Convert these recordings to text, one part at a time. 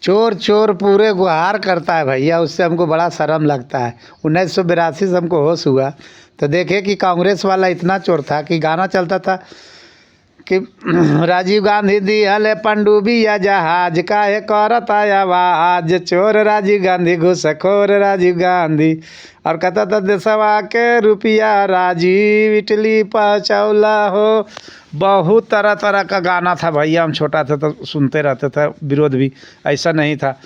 चोर चोर पूरे गुहार करता है भैया, उससे हमको बड़ा शर्म लगता है। 1982 से हमको होश हुआ तो देखे कि कांग्रेस वाला इतना चोर था कि गाना चलता था कि राजीव गांधी दिहले पनडुब्बिया जहाज काहे करत आवाज, चोर राजीव गांधी घुसखोर राजीव गांधी। और कहता था देशवा के रुपया राजीव इटली पहुँचौला हो। बहुत तरह तरह का गाना था भैया, हम छोटा था तो सुनते रहते थे, विरोध भी ऐसा नहीं था।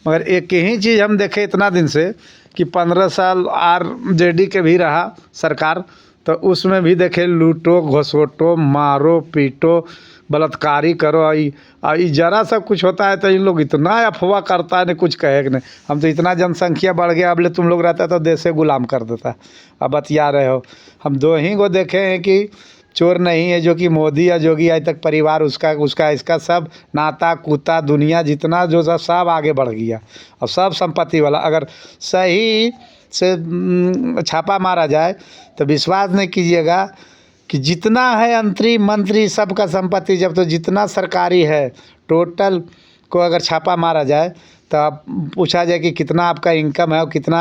मगर एक ही चीज़ हम देखे इतना दिन से कि 15 साल RJD के भी रहा सरकार, तो उसमें भी देखे लूटो घसोटो मारो पीटो बलात्कारी करो। आई जरा सब कुछ होता है तो इन लोग इतना अफवाह करता है नहीं कुछ कहे कि नहीं। हम तो इतना जनसंख्या बढ़ गया, अब ले तुम लोग रहता तो देश से गुलाम कर देता। अब बतिया रहे हो। हम 2 ही को देखे हैं कि चोर नहीं है, जो कि मोदी या जोगी आज तक परिवार उसका इसका सब नाता कूता दुनिया जितना जो सब आगे बढ़ गया। और सब संपत्ति वाला अगर सही से छापा मारा जाए तो विश्वास नहीं कीजिएगा कि जितना है मंत्री सबका संपत्ति, जब तो जितना सरकारी है टोटल को अगर छापा मारा जाए तो आप पूछा जाए कि कितना आपका इनकम है और कितना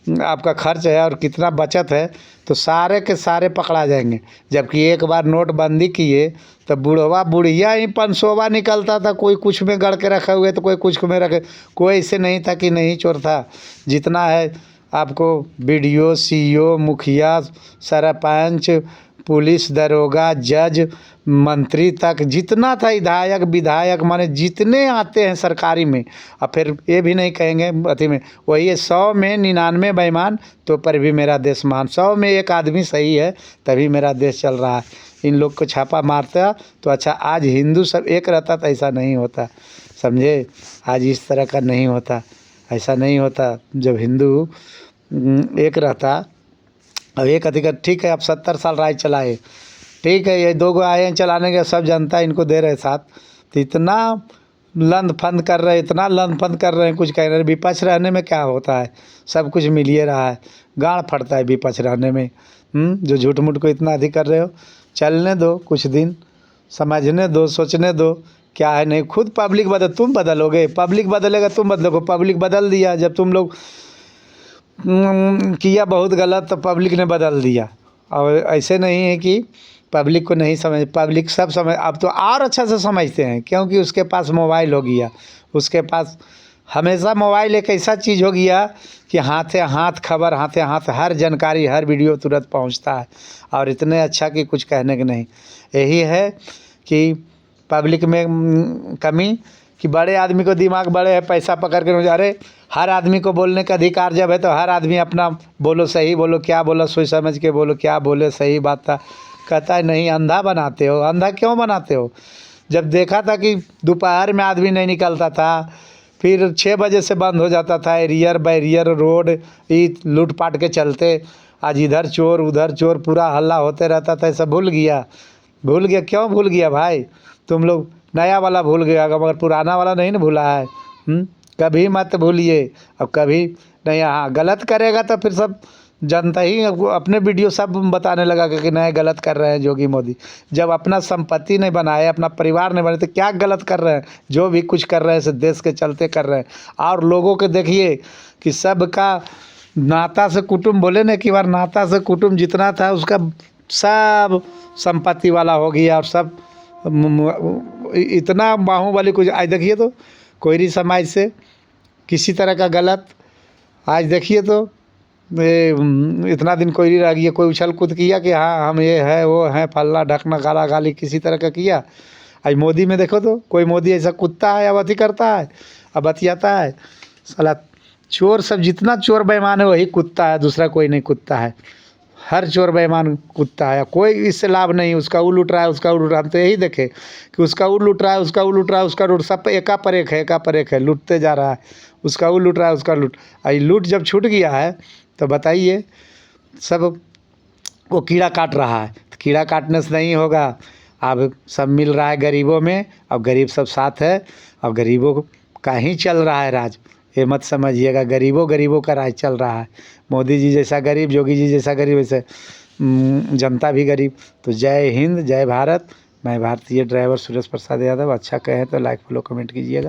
आपका खर्च है और कितना बचत है, तो सारे के सारे पकड़ा जाएंगे। जबकि एक बार नोटबंदी किए तो बुढ़वा बुढ़िया ही 500 निकलता था, कोई कुछ में गड़ के रखे हुए तो कोई कुछ में रखे, कोई ऐसे नहीं था कि नहीं चोर था। जितना है आपको BDO CO मुखिया सरपंच पुलिस दरोगा जज मंत्री तक जितना था, विधायक माने जितने आते हैं सरकारी में। और फिर ये भी नहीं कहेंगे अति में वही है 100 में 99 बेईमान तो पर भी मेरा देश महान। 100 में 1 आदमी सही है तभी मेरा देश चल रहा है। इन लोग को छापा मारता तो अच्छा आज हिंदू सब एक रहता तो ऐसा नहीं होता, समझे। आज इस तरह का नहीं होता, ऐसा नहीं होता। जब हिंदू एक रहता। अब एक अधिकार ठीक है, अब 70 साल राज चलाए, ठीक है, ये 2 आए हैं चलाने के, सब जनता इनको दे रहे साथ, तो इतना लंद फंद कर रहे हैं, इतना लंद फंद कर रहे हैं, कुछ कह रहे हैं। विपक्ष रहने में क्या होता है, सब कुछ मिल ही रहा है। गाड़ फटता है विपक्ष रहने में। जो झूठ मूठ को इतना अधिक कर रहे हो, चलने दो कुछ दिन, समझने दो, सोचने दो क्या है नहीं। खुद पब्लिक तुम बदलोगे, पब्लिक बदलेगा तुम बदलोगे। पब्लिक बदल दिया जब तुम लोग किया बहुत गलत तो पब्लिक ने बदल दिया। और ऐसे नहीं है कि पब्लिक को नहीं समझ, पब्लिक सब समझ, अब तो और अच्छा से समझते हैं क्योंकि उसके पास मोबाइल हो गया। उसके पास हमेशा मोबाइल एक ऐसा चीज़ हो गया कि हाथे हाथ खबर, हाथे हाथ हर जानकारी, हर वीडियो तुरंत पहुंचता है। और इतने अच्छा कि कुछ कहने के नहीं। यही है कि पब्लिक में कमी कि बड़े आदमी को दिमाग बड़े है, पैसा पकड़ के अरे हर आदमी को बोलने का अधिकार जब है तो हर आदमी अपना बोलो, सही बोलो, क्या बोलो सोच समझ के बोलो, क्या बोले सही बात था। कहता है नहीं, अंधा बनाते हो। अंधा क्यों बनाते हो? जब देखा था कि दोपहर में आदमी नहीं निकलता था, फिर 6 बजे से बंद हो जाता था, एरियर बैरियर रोड लूटपाट के चलते, आज इधर चोर उधर चोर, पूरा हल्ला होते रहता था। ऐसा भूल गया क्यों भूल गया भाई? तुम लोग नया वाला भूल गया मगर पुराना वाला नहीं ना भूला है। कभी मत भूलिए। अब कभी नहीं, हाँ गलत करेगा तो फिर सब जनता ही अपने वीडियो सब बताने लगा कि नहीं गलत कर रहे हैं जोगी मोदी। जब अपना संपत्ति नहीं बनाए, अपना परिवार नहीं बनाए तो क्या गलत कर रहे हैं? जो भी कुछ कर रहे हैं देश के चलते कर रहे हैं। और लोगों के देखिए कि सबका नाता से कुटुंब, बोले ना कि बार नाता से कुटुंब जितना था उसका सब संपत्ति वाला हो गया। और सब इतना बाहुबली कुछ। आज देखिए तो कोयरी समाज से किसी तरह का गलत, आज देखिए तो इतना दिन कोयरी रह गया, कोई उछल कूद किया कि हाँ हम ये है वो है, फल्ला ढकना गाला गाली किसी तरह का किया। आज मोदी में देखो तो कोई मोदी ऐसा कुत्ता है, अब अति करता है, अब बतियाता है। साला चोर सब जितना चोर बेईमान है वही कुत्ता है, दूसरा कोई नहीं कुत्ता है। हर चोर बेईमान कुत्ता है, कोई इससे लाभ नहीं। उसका वो लूट रहा है, उसका वो लूट रहा है। हम तो यही देखे कि उसका वो लूट रहा है, उसका वो लूट रहा है, उसका लूट, सब एका पर एक है, लूटते जा रहा है। उसका वो लूट रहा है, उसका लूट। आई लूट जब छूट गया है तो बताइए सब वो कीड़ा काट रहा है। तो कीड़ा काटने से नहीं होगा। अब सब मिल रहा है गरीबों में, अब गरीब सब साथ है, अब गरीबों का ही चल रहा है राज। ये मत समझिएगा गरीबों का राज चल रहा है। मोदी जी जैसा गरीब, योगी जी जैसा गरीब, वैसे जनता भी गरीब। तो जय हिंद, जय भारत। मैं भारतीय ड्राइवर सुरेश प्रसाद यादव। अच्छा कहे तो लाइक फॉलो कमेंट कीजिएगा।